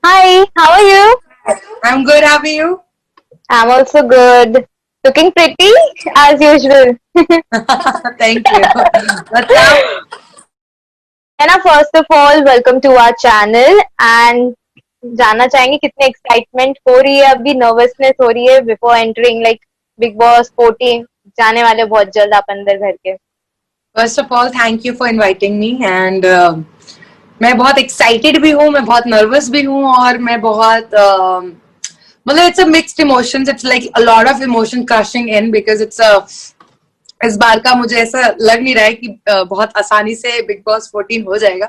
Hi, how are you? I'm good. How are you? I'm also good. Looking pretty as usual. Thank you. What's up? है ना first of all welcome to our channel and जानना चाहेंगे कितने excitement हो रही है अभी nervousness हो रही है before entering like big Boss 14 जाने वाले बहुत जल्द आप अंदर घर के. First of all, thank you for inviting me. And मैं बहुत excited भी हूँ, मैं बहुत nervous भी हूँ और मैं बहुत मतलब it's a mixed emotions. It's like a lot of emotion crushing in because it's a इस बार का मुझे ऐसा लग नहीं रहा है कि बहुत आसानी से बिग बॉस 14 हो जाएगा.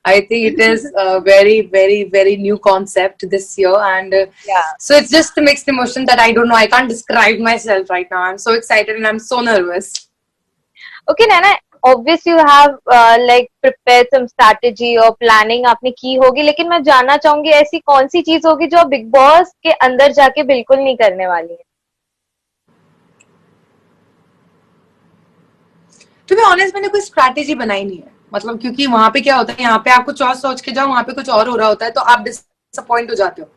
I think it is a very, very, very new concept this year, and Yeah. so it's just a mixed emotion that I don't know. I can't describe myself right now. I'm so excited and I'm so nervous. Okay, Nana, obviously you have like prepared some strategy or planning आपने की होगी, लेकिन मैं जानना चाहूंगी ऐसी कौन सी चीज होगी जो आप बिग बॉस के अंदर जाके बिल्कुल नहीं करने वाली है. टू बी ऑनेस्ट मैंने कोई स्ट्रैटेजी बनाई नहीं है. मतलब क्योंकि वहां पे क्या होता है, यहाँ पे आप कुछ और सोच के जाओ, वहां पे कुछ और हो रहा होता है, तो आप डिसअपॉइंट हो जाते हो.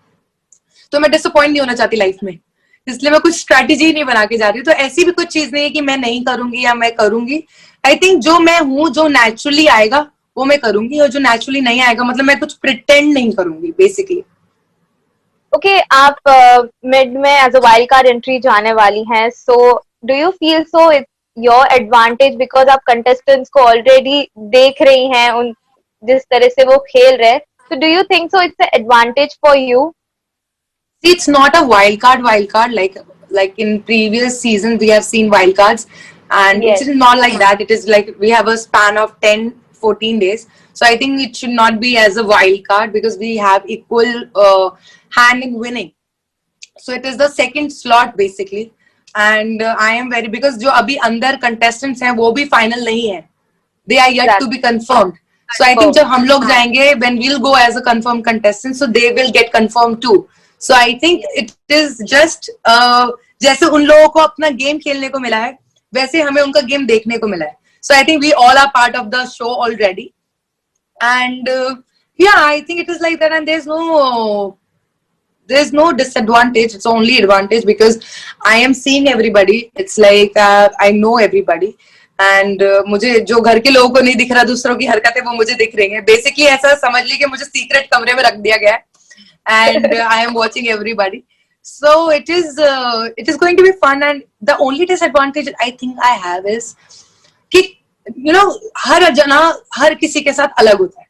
तो मैं डिसअपॉइंट नहीं होना चाहती लाइफ में, इसलिए मैं कुछ स्ट्रैटेजी नहीं बना के जा रही हूँ. तो ऐसी भी कुछ चीज नहीं है कि मैं नहीं करूंगी या मैं करूंगी. आई थिंक जो मैं हूँ, जो नेचुरली आएगा वो मैं करूंगी, और जो नेचुरली नहीं आएगा मतलब मैं कुछ प्रिटेंड नहीं करूंगी बेसिकली. ओके, आप मिड में as a wild card entry जाने वाली हैं, so do you feel so it's your advantage because आप कंटेस्टेंट्स को ऑलरेडी देख रही हैं उन जिस तरह से वो खेल रहे हैं, तो do you think so it's advantage for you? See, it's not a wild card like in previous seasons we have seen wild cards, and it's Yes. not like that. It is like we have a span of 10-14 days. So I think it should not be as a wild card because we have equal hand in winning. So it is the second slot basically, and I am very, because जो अभी अंदर contestants हैं वो भी final नहीं है. They are yet to be confirmed. So I think जब हम लोग जाएंगे, when we'll go as a confirmed contestant, so they will get confirmed too. So I think it is just जैसे उन लोगों को अपना गेम खेलने को मिला है, वैसे हमें उनका गेम देखने को मिला है. So I think we all are part of the show already, and yeah, I think it is like that, and there's no disadvantage. It's only advantage because I am seeing everybody. It's like I know everybody. And मुझे जो घर के लोगों को नहीं दिख रहा, दूसरों की हरकतें वो मुझे दिख रही हैं. बेसिकली ऐसा समझ ली कि मुझे सीक्रेट कमरे में रख दिया गया है, and I am watching everybody. So it is going to be fun, and the only disadvantage I think I have is कि हर जना हर किसी के साथ अलग होता है.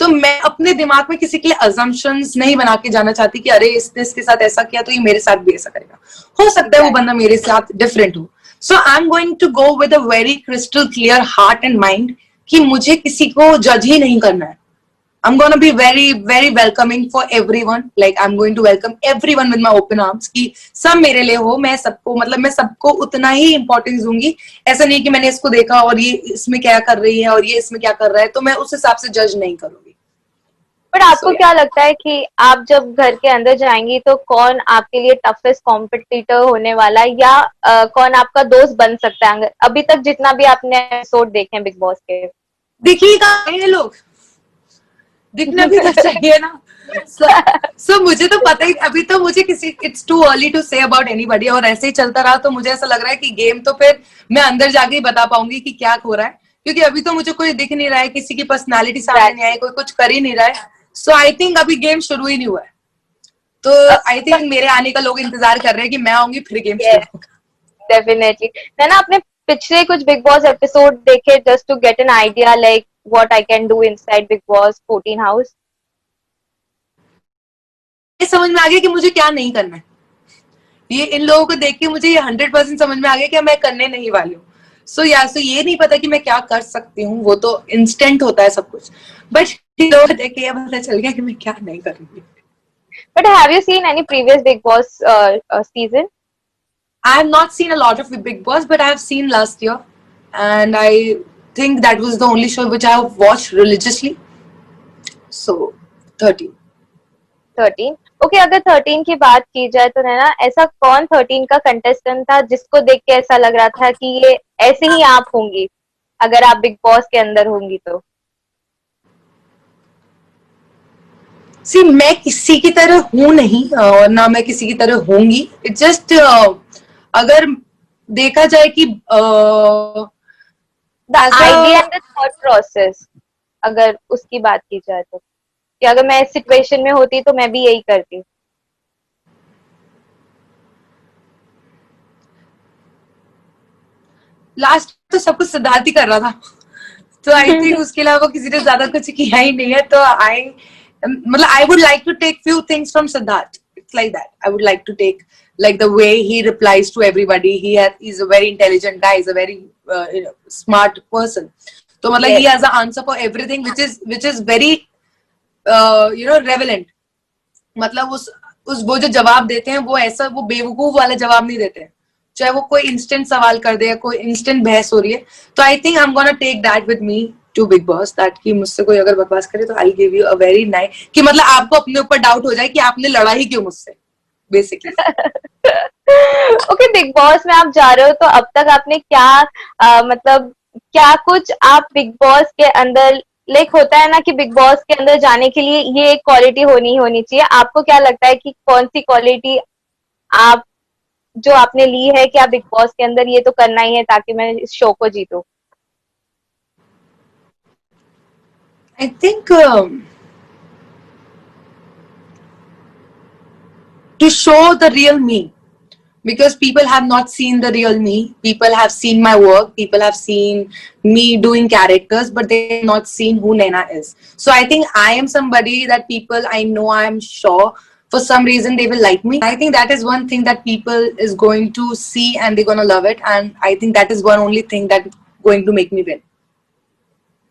तो मैं अपने दिमाग में किसी के लिए अजम्पशंस नहीं बना के जाना चाहती कि अरे इसने इसके साथ ऐसा किया तो ये मेरे साथ भी ऐसा करेगा. हो सकता है वो बंदा मेरे साथ डिफरेंट हो. So I am going to go with a very crystal clear heart and mind कि मुझे किसी को जज ही नहीं करना है. I'm going to be very, very welcoming for everyone. Like I'm going to welcome everyone with my open arms. कि सब मेरे लिए हो, मैं सबको, मतलब मैं सबको उतना ही इम्पोर्टेंस दूंगी. ऐसा नहीं कि मैंने इसको देखा और ये इसमें क्या कर रही है और ये इसमें क्या कर रहा है, तो मैं उस हिसाब से जज नहीं करूंगी. बट आपको क्या लगता है कि आप जब घर के अंदर जाएंगी तो कौन आपके लिए टफेस्ट कॉम्पिटिटर होने वाला है, या कौन आपका दोस्त बन सकता है अभी तक जितना भी आपने एपिसोड देखे हैं बिग बॉस के? देखिएगा ये लोग दिखना भी तो चाहिए ना. सो मुझे तो पता ही, अभी तो मुझे किसी, it's too early to say about anybody. और ऐसे ही चलता रहा तो मुझे ऐसा लग रहा है कि गेम तो फिर मैं अंदर जाके ही बता पाऊंगी कि क्या हो रहा है, क्योंकि अभी तो मुझे कोई दिख नहीं रहा है, किसी की पर्सनालिटी सामने नहीं आई, कोई कुछ कर ही नहीं रहा है. सो आई थिंक अभी गेम शुरू ही नहीं हुआ है. तो आई थिंक मेरे आने का लोग इंतजार कर रहे हैं कि मैं आऊंगी फिर गेम शुरू होगा. डेफिनेटली. मैं ना अपने पिछले कुछ बिग बॉस एपिसोड देखे just to get an idea like what I can do inside Bigg Boss 14 house. ये समझ में आ गया कि मुझे क्या नहीं करना है. ये इन लोगों को देख के मुझे ये 100% समझ में आ गया कि मैं करने नहीं वाली हूँ. सो ये नहीं पता कि मैं क्या कर सकती हूँ, वो तो इंस्टेंट होता है सब कुछ. बट लोग देख के ये पता चल गया कि मैं क्या नहीं करूंगी. But have you seen any previous big boss season? I have not seen a lot of Big Boss, but I have seen last year, and I think that was the only show which I have watched religiously. So 13. 13. Okay, अगर 13 की बात की जाए तो है ना, ऐसा कौन 13 का कंटेस्टेंट था जिसको देख के ऐसा लग रहा था कि ये ऐसे ही आप होंगी अगर आप बिग बॉस के अंदर होंगी तो? सी मैं किसी की तरह हूं नहीं और ना मैं किसी की तरह होंगी. इट जस्ट अगर देखा जाए कि the as a idea and the thought process, अगर उसकी बात की जाए तो, कि अगर मैं इस सिचुएशन में होती तो मैं भी यही करती. लास्ट तो सब कुछ सिद्धार्थ ही कर रहा था, तो आई थिंक उसके अलावा किसी ने ज्यादा कुछ किया ही नहीं है. तो आई मतलब I would like to take few things from Siddharth. It's like that. I would like to take like the way he replies to everybody. He's a very intelligent guy. He's a very smart person. So मतलब he Yes. has an answer for everything, which is very relevant. मतलब उस वो जो जवाब देते हैं वो ऐसा वो बेवकूफ वाला जवाब नहीं देते हैं. चाहे वो कोई इंस्टेंट सवाल कर दे या कोई इंस्टेंट बहस हो रही है, तो I think I am gonna take that with me to Bigg Boss. That कि मुझसे कोई अगर बकवास करे तो I give you a very nice, कि मतलब आपको अपने ऊपर डाउट हो जाए कि आपने लड़ा ही क्यों मुझसे, बेसिकली. ओके, बिग बॉस में आप जा रहे हो तो अब तक आपने क्या मतलब क्या कुछ आप बिग बॉस के अंदर, लाइक होता है ना कि बिग बॉस के अंदर जाने के लिए ये एक क्वालिटी होनी होनी चाहिए, आपको क्या लगता है कि कौन सी क्वालिटी आप जो आपने ली है कि आप बिग बॉस के अंदर ये तो करना ही है ताकि मैं इस शो को जीतूं? I think to show the real me, because people have not seen the real me. People have seen my work, people have seen me doing characters, but they have not seen who Naina is. So I think I am somebody that people, I know, I am sure for some reason they will like me. I think that is one thing that people is going to see and they're going to love it, and I think that is one only thing that going to make me win.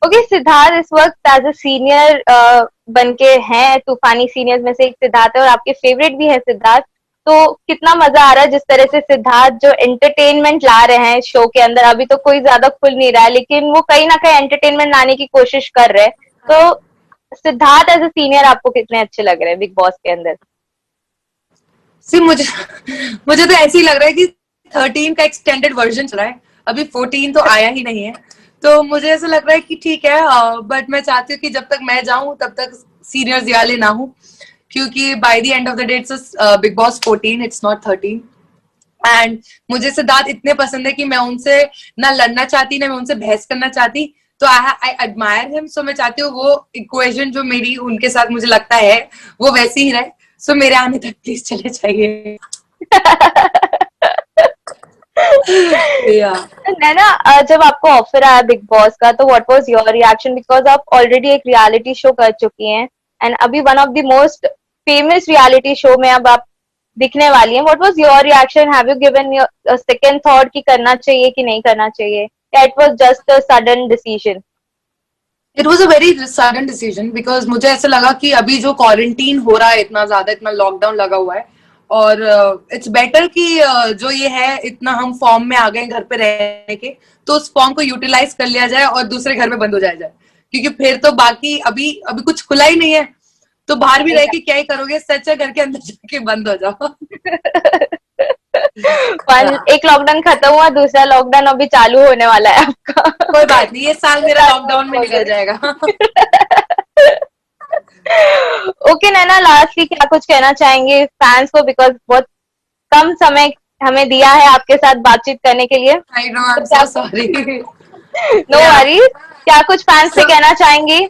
Okay, Siddharth इस वक्त as a senior बन के हैं, तूफानी seniors में से एक सिद्धार्थ है और आपके फेवरेट भी है सिद्धार्थ. तो कितना मजा आ रहा है जिस तरह से सिद्धार्थ जो एंटरटेनमेंट ला रहे हैं शो के अंदर. अभी तो कोई ज्यादा खुल नहीं रहा है लेकिन वो कहीं ना कहीं एंटरटेनमेंट लाने की कोशिश कर रहे हैं. तो सिद्धार्थ एज अ सीनियर आपको कितने अच्छे लग रहे हैं बिग बॉस के अंदर? सी मुझे मुझे तो ऐसे ही लग रहा है कि 13 का एक्सटेंडेड वर्जन चला है, अभी 14 तो आया ही नहीं है. तो मुझे ऐसा लग रहा है कि ठीक है, बट मैं चाहती हूँ कि जब तक मैं जाऊं तब तक सीनियर्स वाले ना हो, क्योंकि by the end of the day it's big Boss 14, it's not 13. And मुझे सिद्धार्थ इतने पसंद है कि मैं उनसे ना लड़ना चाहती ना मैं उनसे बहस करना चाहती. तो आई एडमायर हिम. सो मैं चाहती हूँ वो इक्वेशन जो मेरी उनके साथ मुझे लगता है वो वैसी ही रहे. सो मेरे आने तक प्लीज चले जाइए. yeah. नैना, जब आपको ऑफर आया बिग बॉस का तो what was your reaction? Because आप ऑलरेडी एक रियलिटी शो कर चुकी हैं एंड अभी one of the most famous reality show में अब आप दिखने वाली हैं. What was your reaction? Have you given your second thought कि करना चाहिए कि नहीं करना चाहिए, या it was just a sudden decision? It was a very sudden decision, because मुझे ऐसा लगा कि अभी जो क्वारंटीन हो रहा है इतना ज्यादा, इतना लॉकडाउन लगा हुआ है, और इट्स बेटर कि जो ये है इतना हम फॉर्म में आ गए घर पे रहने के, तो उस फॉर्म को यूटिलाइज कर लिया जाए और दूसरे घर में बंद हो जाए. क्योंकि फिर तो बाकी अभी अभी कुछ खुला ही नहीं है, तो बाहर भी रह के क्या ही करोगे, सच है घर के अंदर जाके बंद हो जाओ. एक लॉकडाउन खत्म हुआ, दूसरा लॉकडाउन अभी चालू होने वाला है आपका. कोई बात नहीं, ये साल मेरा लॉकडाउन में निकल जाएगा. ओके नैना, लास्टली क्या कुछ कहना चाहेंगे फैंस को, बिकॉज बहुत कम समय हमें दिया है आपके साथ बातचीत करने के लिए. I know, I am so sorry. No worries. क्या कुछ फैंस से कहना चाहेंगी?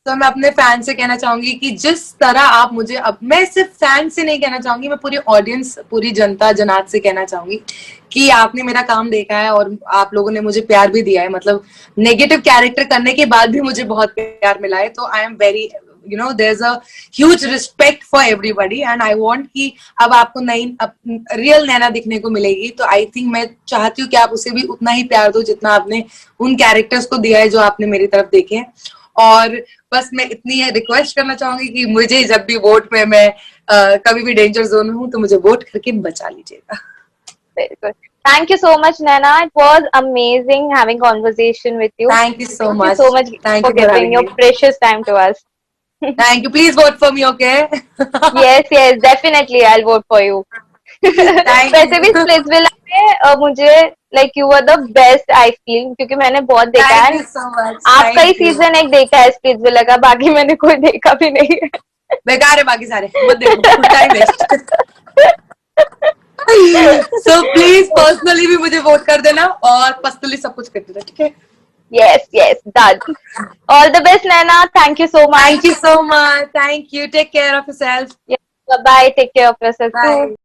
तो मैं अपने फैन से कहना चाहूंगी कि जिस तरह आप मुझे, अब मैं सिर्फ फैन से नहीं कहना चाहूंगी, मैं पूरी ऑडियंस, पूरी जनता जनात से कहना चाहूंगी कि आपने मेरा काम देखा है और आप लोगों ने मुझे प्यार भी दिया है. मतलब नेगेटिव कैरेक्टर करने के बाद भी मुझे बहुत प्यार मिला है. तो I am very there's a huge respect for everybody and I want कि अब आपको नई रियल नैना दिखने को मिलेगी. तो आई थिंक मैं चाहती हूँ कि आप उसे भी उतना ही प्यार दो जितना आपने उन कैरेक्टर्स को दिया है जो आपने मेरी तरफ देखे हैं. और बस मैं इतनी रिक्वेस्ट करना चाहूंगी कि मुझे जब भी वोट में मैं कभी भी डेंजर जोन में हूँ तो मुझे वोट करके बचा लीजिएगा. Very good. Thank you so much, Naina. It was amazing having conversation with you. Thank you so Thank much. you so much Thank for you for giving having your me. precious time to us. Thank you. Please vote for me, okay? Yes, yes, definitely I'll vote for you. Thank वैसे भी you. Splitsvilla में मुझे like you were the best I feel, क्योंकि मैंने बहुत देखा है. Thank you so much. आपका ही Thank you. सीजन एक देखा है स्प्लिट्सविला का, बाकी मैंने कोई देखा भी नहीं है. बेकार है बाकी सारे, मत देखो, time waste. So please personally भी मुझे वोट कर देना और पर्सनली सब कुछ कर देना, ठीक है? Yes, yes, done. All the best, Naina. Thank you so much. Thank you so much. Thank you. Take care of yourself. Yeah, bye bye. Take care of yourself too. Bye.